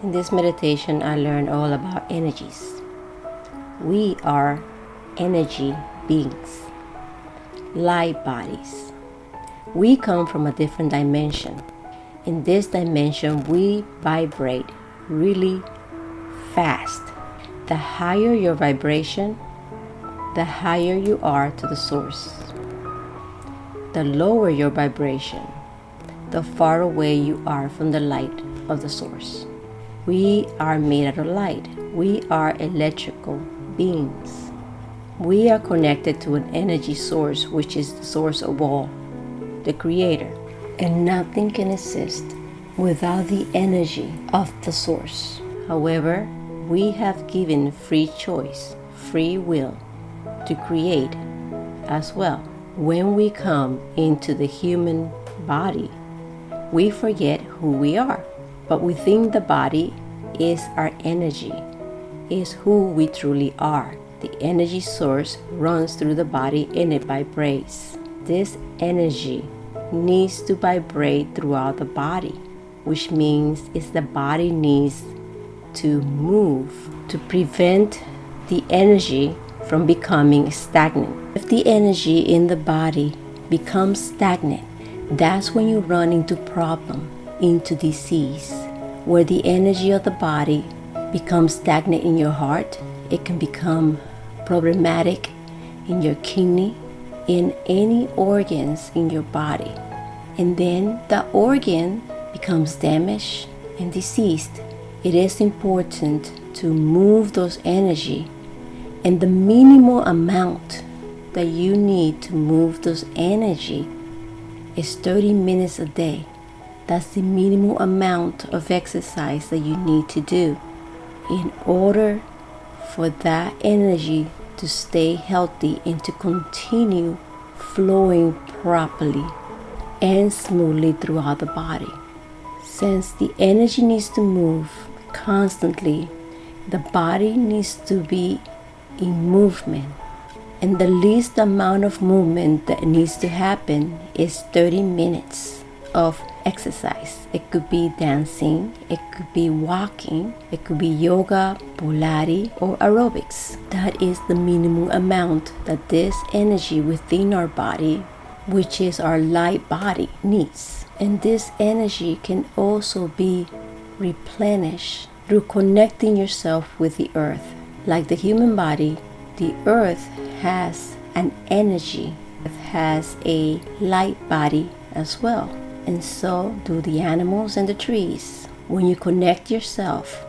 In this meditation, I learned all about energies. We are energy beings, light bodies. We come from a different dimension. In this dimension, we vibrate really fast. The higher your vibration, the higher you are to the source. The lower your vibration, the far away you are from the light of the source. We are made out of light. We are electrical beings. We are connected to an energy source, which is the source of all, the creator. And nothing can exist without the energy of the source. However, we have given free choice, free will to create as well. When we come into the human body, we forget who we are. But within the body is our energy, is who we truly are. The energy source runs through the body and it vibrates. This energy needs to vibrate throughout the body, which means the body needs to move to prevent the energy from becoming stagnant. If the energy in the body becomes stagnant, that's when you run into problem, into disease, where the energy of the body becomes stagnant in your heart. It can become problematic in your kidney, in any organs in your body. And then the organ becomes damaged and diseased. It is important to move those energy, and the minimal amount that you need to move those energy is 30 minutes a day. That's the minimal amount of exercise that you need to do in order for that energy to stay healthy and to continue flowing properly and smoothly throughout the body. Since the energy needs to move constantly, the body needs to be in movement. And the least amount of movement that needs to happen is 30 minutes of exercise. It could be dancing, it could be walking, it could be yoga, Pilates, or aerobics. That is the minimum amount that this energy within our body, which is our light body, needs. And this energy can also be replenished through connecting yourself with the earth. Like the human body, the earth has an energy, it has a light body as well. And so do the animals and the trees. When you connect yourself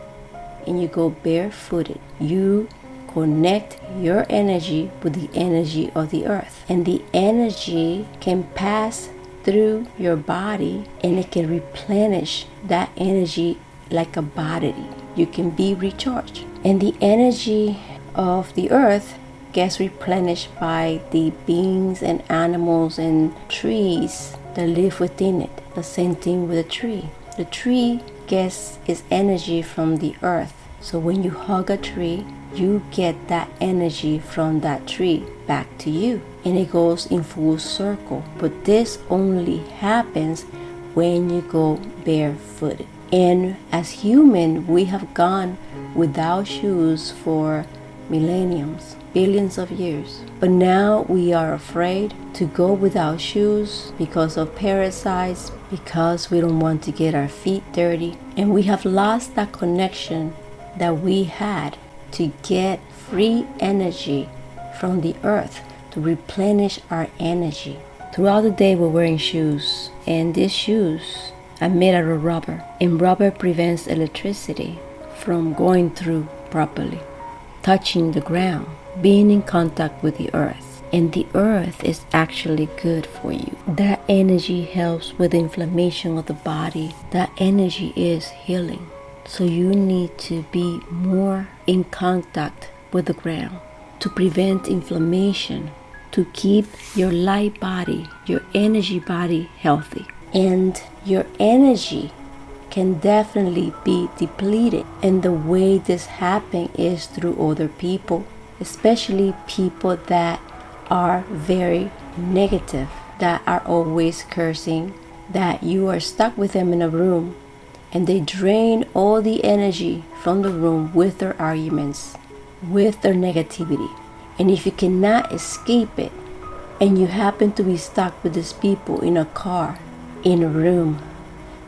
and you go barefooted, you connect your energy with the energy of the earth. And the energy can pass through your body and it can replenish that energy like a battery. You can be recharged. And the energy of the earth gets replenished by the beings and animals and trees that live within it. The same thing with a tree. The tree gets its energy from the earth. So when you hug a tree, you get that energy from that tree back to you. And it goes in full circle. But this only happens when you go barefooted. And as human, we have gone without shoes for millenniums, billions of years. But now we are afraid to go without shoes because of parasites, because we don't want to get our feet dirty. And we have lost that connection that we had to get free energy from the earth, to replenish our energy. Throughout the day we're wearing shoes, and these shoes are made out of rubber, and rubber prevents electricity from going through properly, touching the ground, being in contact with the earth. And the earth is actually good for you. That energy helps with the inflammation of the body. That energy is healing. So you need to be more in contact with the ground to prevent inflammation, to keep your light body, your energy body healthy. And your energy can definitely be depleted. And the way this happens is through other people, especially people that are very negative, that are always cursing, that you are stuck with them in a room and they drain all the energy from the room with their arguments, with their negativity. And if you cannot escape it, and you happen to be stuck with these people in a car, in a room,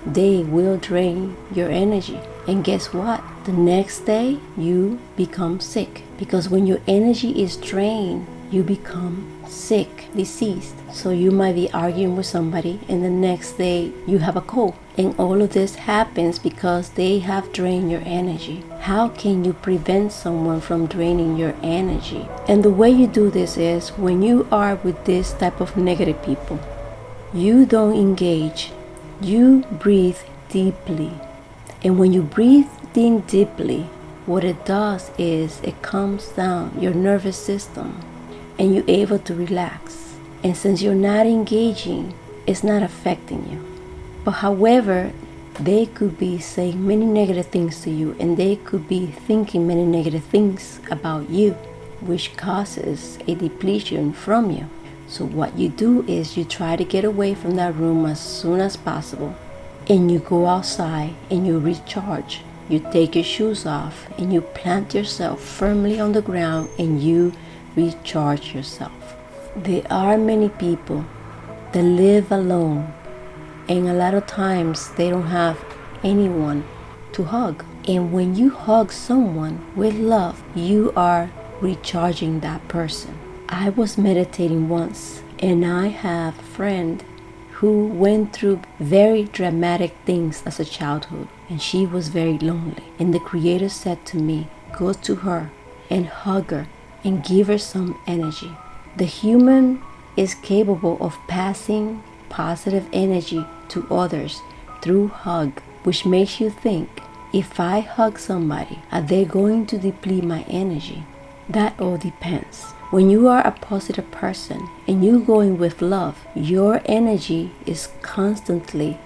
they will drain your energy. And guess what? The next day you become sick, because when your energy is drained, you become sick, diseased. So you might be arguing with somebody and the next day you have a cold. And all of this happens because they have drained your energy. How can you prevent someone from draining your energy? And the way you do this is when you are with this type of negative people, you don't engage. You breathe deeply. And when you breathe in deeply, what it does is it calms down your nervous system and you're able to relax. And since you're not engaging, it's not affecting you. But however, they could be saying many negative things to you, and they could be thinking many negative things about you, which causes a depletion from you. So what you do is you try to get away from that room as soon as possible, and you go outside and you recharge. You take your shoes off and you plant yourself firmly on the ground and you recharge yourself. There are many people that live alone, and a lot of times they don't have anyone to hug. And when you hug someone with love, you are recharging that person. I was meditating once, and I have a friend who went through very dramatic things as a childhood, and she was very lonely. And the Creator said to me, go to her and hug her and give her some energy. The human is capable of passing positive energy to others through hug, which makes you think, if I hug somebody, are they going to deplete my energy? That all depends. When you are a positive person and you going with love, your energy is constantly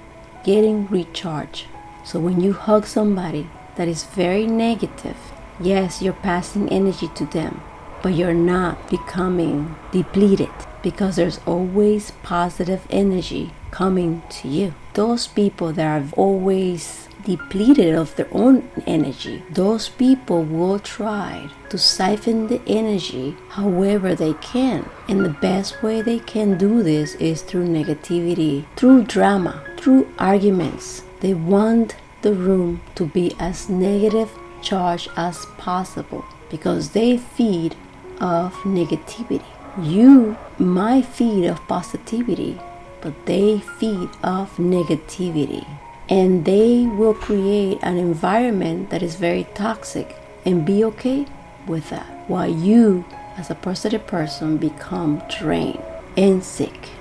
getting recharged. So when you hug somebody that is very negative, yes, you're passing energy to them, but you're not becoming depleted, because there's always positive energy coming to you. Those people that are always depleted of their own energy, those people will try to siphon the energy however they can. And the best way they can do this is through negativity, through drama, through arguments. They want the room to be as negative charged as possible because they feed off negativity. You might feed off positivity, but they feed off negativity. And they will create an environment that is very toxic and be okay with that, while you as a positive person become drained and sick.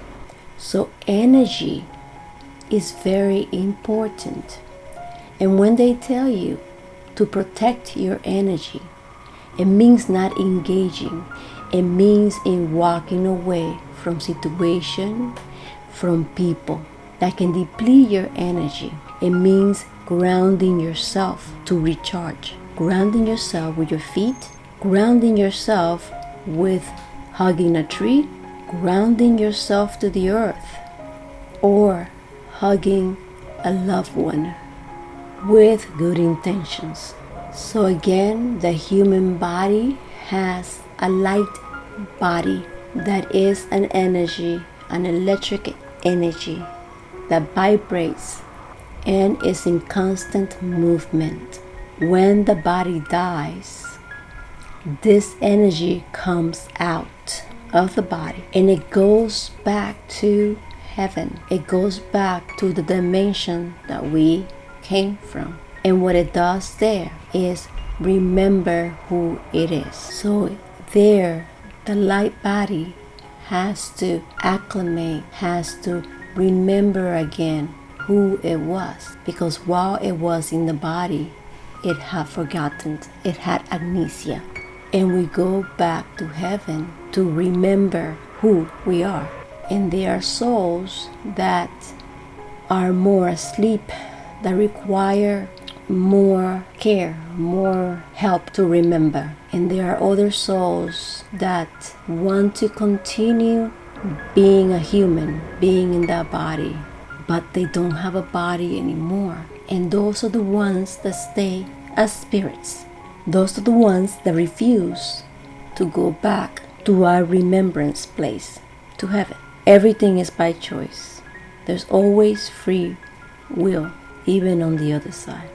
So energy is very important. And when they tell you to protect your energy, it means not engaging. It means in walking away from situation, from people that can deplete your energy. It means grounding yourself to recharge. Grounding yourself with your feet, grounding yourself with hugging a tree, grounding yourself to the earth, or hugging a loved one with good intentions. So again, the human body has a light body that is an energy, an electric energy that vibrates and is in constant movement. When the body dies, this energy comes out of the body and it goes back to heaven. It goes back to the dimension that we came from. And what it does there is remember who it is. So there, the light body has to acclimate, has to remember again who it was, because while it was in the body, it had forgotten, it had amnesia. And we go back to heaven to remember who we are. And there are souls that are more asleep, that require more care, more help to remember. And there are other souls that want to continue being a human, being in that body, but they don't have a body anymore. And those are the ones that stay as spirits. Those are the ones that refuse to go back to our remembrance place, to heaven. Everything is by choice. There's always free will, even on the other side.